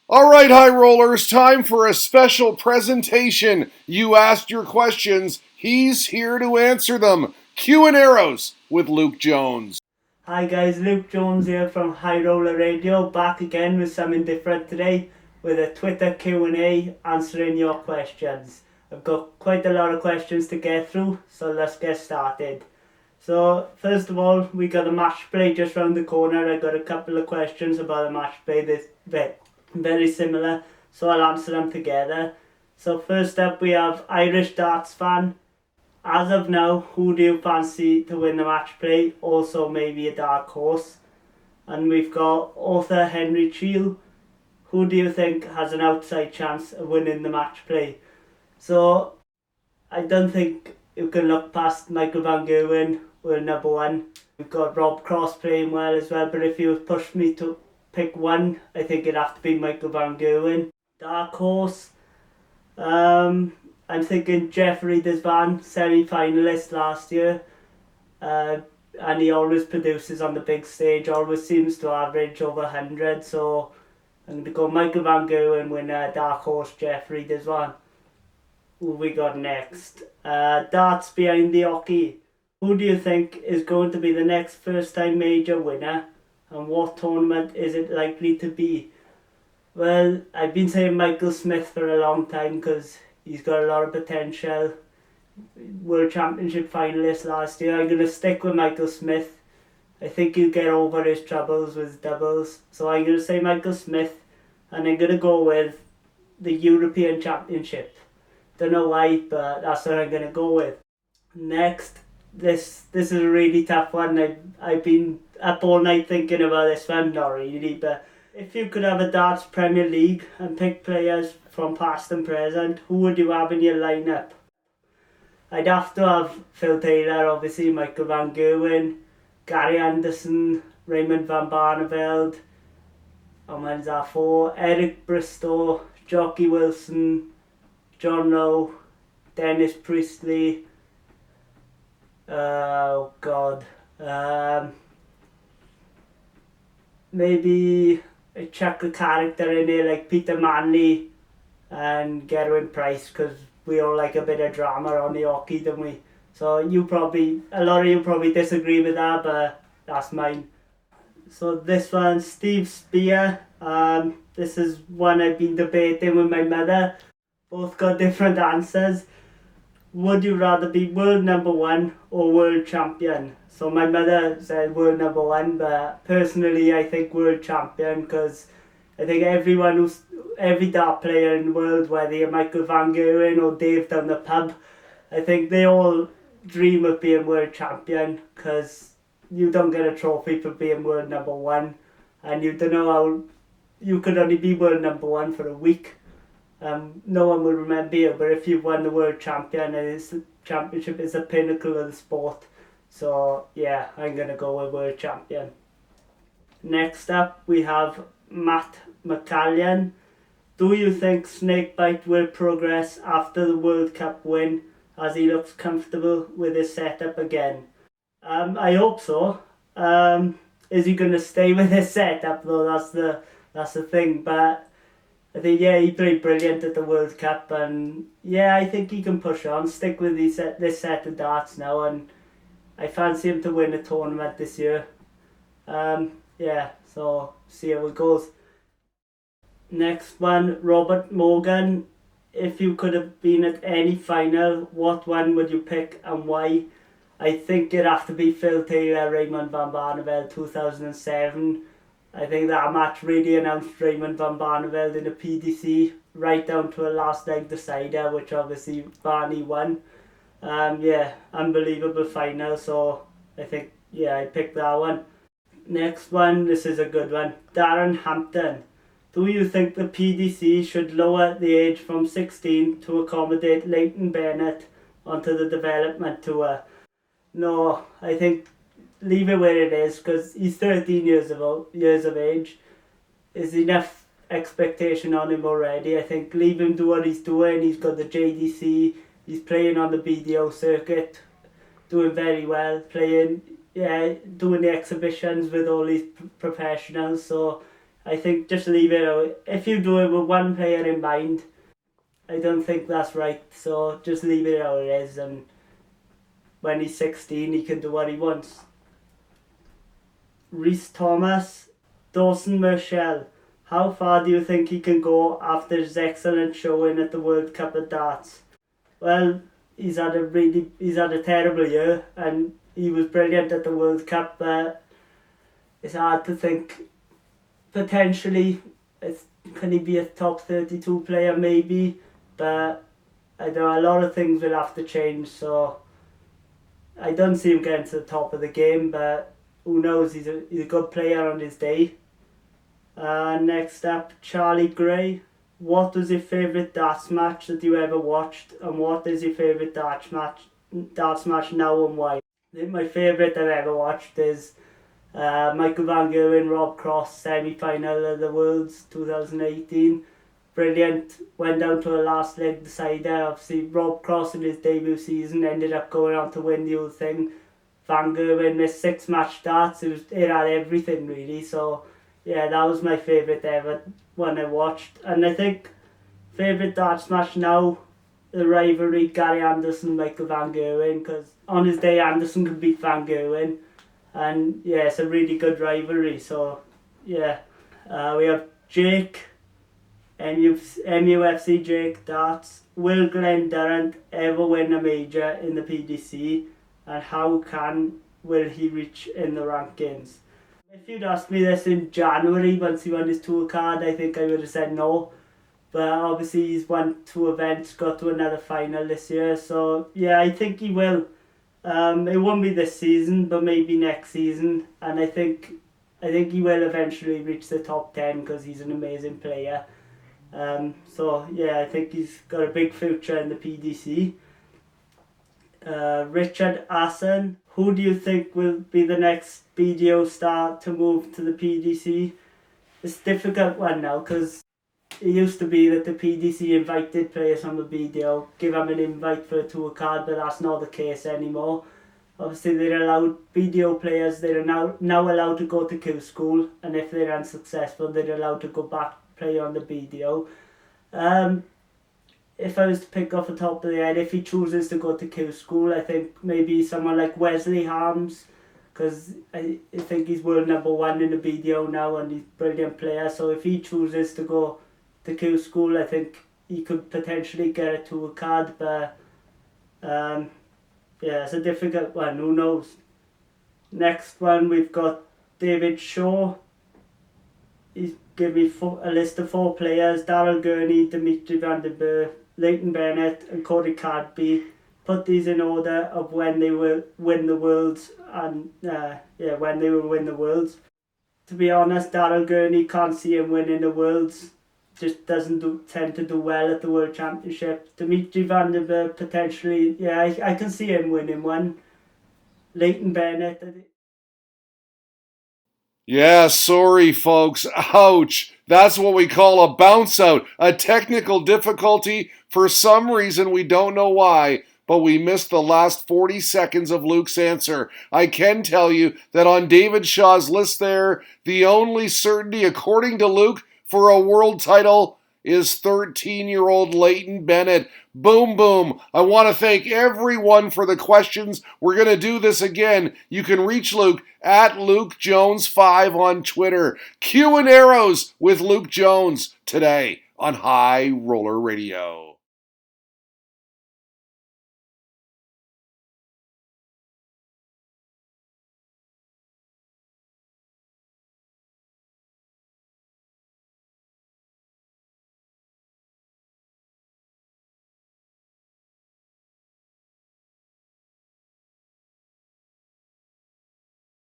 All right, high rollers, time for a special presentation. You asked your questions. He's here to answer them. Q&Arrows with Luke Jones. Hi guys, Luke Jones here from High Roller Radio, back again with something different today, with a Twitter Q&A answering your questions. I've got quite a lot of questions to get through, so let's get started. So first of all, we got a match play just round the corner. I got a couple of questions about the match play that's very similar, so I'll answer them together. So first up we have Irish darts fan. As of now, who do you fancy to win the match play? Also maybe a dark horse. And we've got author Henry Cheel. Who do you think has an outside chance of winning the match play? So I don't think you can look past Michael Van Gerwen, world number one. We've got Rob Cross playing well as well, but if you pushed me to pick one, I think it'd have to be Michael Van Gerwen. Dark horse. I'm thinking Jeffrey Desvan, semi-finalist last year, and he always produces on the big stage, always seems to average over 100, so I'm going to go Michael Van Gerwen, winner, dark horse Jeffrey Desvan. Who we got next? Darts behind the hockey. Who do you think is going to be the next first-time major winner, and what tournament is it likely to be? Well, I've been saying Michael Smith for a long time because he's got a lot of potential. World Championship finalist last year. I'm going to stick with Michael Smith. I think he'll get over his troubles with doubles. So I'm going to say Michael Smith. And I'm going to go with the European Championship. Don't know why, but that's what I'm going to go with. Next, this is a really tough one. I've been up all night thinking about this one. Not really, but if you could have a darts Premier League and pick players from past and present, who would you have in your lineup? I'd have to have Phil Taylor, obviously, Michael Van Gerwen, Gary Anderson, Raymond van Barneveld, and when's that for? Eric Bristow, Jockey Wilson, John Lowe, Dennis Priestley, oh god, maybe I chuck a character in there like Peter Manley and Gerwin Price, because we all like a bit of drama on the hockey, don't we? So a lot of you probably disagree with that, but that's mine. So this one, Steve Spear. This is one I've been debating with my mother. Both got different answers. Would you rather be world number one or world champion? So my mother said world number one, but personally I think world champion, because I think every dart player in the world, whether you're Michael Van Gerwen or Dave down the pub, I think they all dream of being world champion, because you don't get a trophy for being world number one, and you don't know how you could only be world number one for a week. No one will remember you, but if you've won the world championship is the pinnacle of the sport. So yeah, I'm going to go with world champion. Next up we have Matt McCallion. Do you think Snakebite will progress after the World Cup win, as he looks comfortable with his setup again? I hope so. Is he going to stay with his setup though? That's the thing. But I think he played brilliant at the World Cup, and I think he can push on, stick with this set of darts now, and I fancy him to win a tournament this year. So see how it goes. Next one, Robert Morgan. If you could have been at any final, what one would you pick and why? I think it'd have to be Phil Taylor, Raymond van Barneveld 2007. I think that match really announced Raymond van Barneveld in the PDC, right down to a last leg decider, which obviously Barney won. Unbelievable final, so I think, I picked that one. Next one, this is a good one. Darin Hampton. Do you think the PDC should lower the age from 16 to accommodate Leighton Bennett onto the development tour? No, I think leave it where it is, because he's 13 years of age. There's enough expectation on him already. I think leave him do what he's doing. He's got the JDC. He's playing on the BDO circuit, doing very well. Doing the exhibitions with all these professionals. So I think just leave it out. If you do it with one player in mind, I don't think that's right. So just leave it how it is, and when he's 16, he can do what he wants. Rhys Thomas, Dawson Marshall. How far do you think he can go after his excellent showing at the World Cup of Darts? Well, he's had a terrible year, and he was brilliant at the World Cup, but it's hard to think. Potentially, can he be a top 32 player? Maybe, but I know a lot of things will have to change, so I don't see him getting to the top of the game, but who knows, he's a good player on his day. Next up, Charlie Gray. What was your favourite darts match that you ever watched, and what is your favourite darts match now, and why? I think my favourite I've ever watched is Michael van Gerwen, Rob Cross semi-final of the Worlds 2018. Brilliant. Went down to a last leg decider. Obviously, Rob Cross in his debut season ended up going on to win the whole thing. Van Gerwen missed 6 match darts. It had everything really. So yeah, that was my favourite ever one I watched. And I think favourite darts match now, the rivalry Gary Anderson, Michael van Gerwen, because on his day Anderson could beat van Gerwen, and yeah, it's a really good rivalry. So yeah, we have Jake, MUFC Jake darts. Will Glenn Durrant ever win a major in the PDC, and how will he reach in the rankings? If you'd asked me this in January once he won his tour card, I think I would have said no. But obviously he's won 2 events, got to another final this year. So yeah, I think he will. It won't be this season, but maybe next season. And I think he will eventually reach the top 10 because he's an amazing player. So yeah, I think he's got a big future in the PDC. Richard Assen. Who do you think will be the next BDO star to move to the PDC? It's a difficult one now because it used to be that the PDC invited players from the BDO, give them an invite for a tour card, but that's not the case anymore. Obviously, they're allowed BDO players. They're now allowed to go to Q School, and if they're unsuccessful, they're allowed to go back play on the BDO. If I was to pick off the top of the head, if he chooses to go to Q School, I think maybe someone like Wesley Harms, because I think he's world #1 in the BDO now and he's a brilliant player. So if he chooses to go to Q School, I think he could potentially get a tour card, but yeah, it's a difficult one, who knows. Next one, we've got David Shaw. He's given me a list of 4 players: Daryl Gurney, Dimitri Van den Berg, Leighton Bennett and Cody Cadby. Put these in order of when they will win the Worlds, and when they will win the Worlds. To be honest, Daryl Gurney, can't see him winning the Worlds. Just doesn't tend to do well at the World Championship. Dimitri Van den Berg, potentially, yeah, I can see him winning one. Leighton Bennett. Yeah, sorry folks. Ouch. That's what we call a bounce out. A technical difficulty. For some reason, we don't know why, but we missed the last 40 seconds of Luke's answer. I can tell you that on David Shaw's list there, the only certainty, according to Luke, for a world title is 13-year-old Leighton Bennett. Boom, boom. I want to thank everyone for the questions. We're going to do this again. You can reach Luke at LukeJones5 on Twitter. Q&Arrows with Luke Jones today on High Roller Radio.